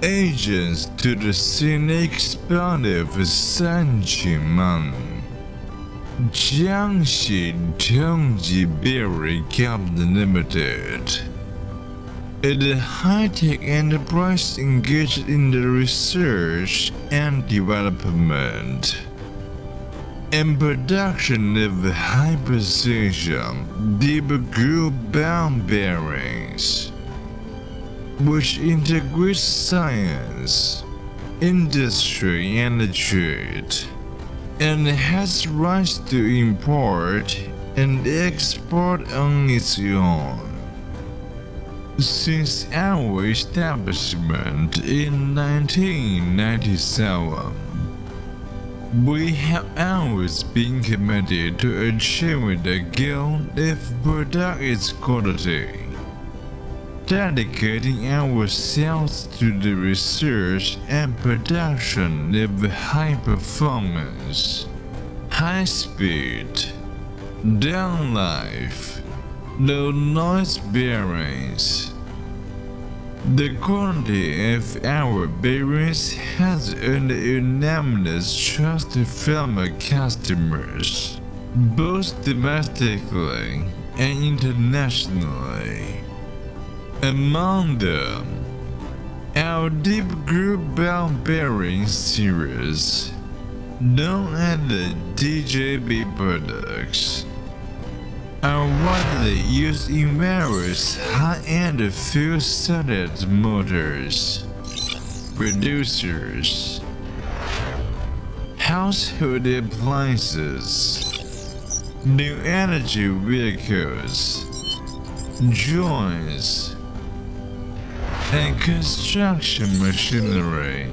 agents to the scenic spot of Sanjiman. Jiangxi Tongji Berry Company Limited. A high-tech enterprise engaged in the research and development and production of high-precision deep groove-bound bearings, which integrates science, industry, and trade, and has rights to import and export on its own. Since our establishment in 1997, we have always been committed to achieving the goal of product quality, dedicating ourselves to the research and production of high performance, high speed, down life, low noise bearings. The quality of our bearings has earned unanimous trust from our customers, both domestically and internationally. Among them, our deep groove-bound bearing series, known as the DJB products, are widely used in various high-end fuel-started motors, producers, household appliances, new energy vehicles, joints, and construction machinery.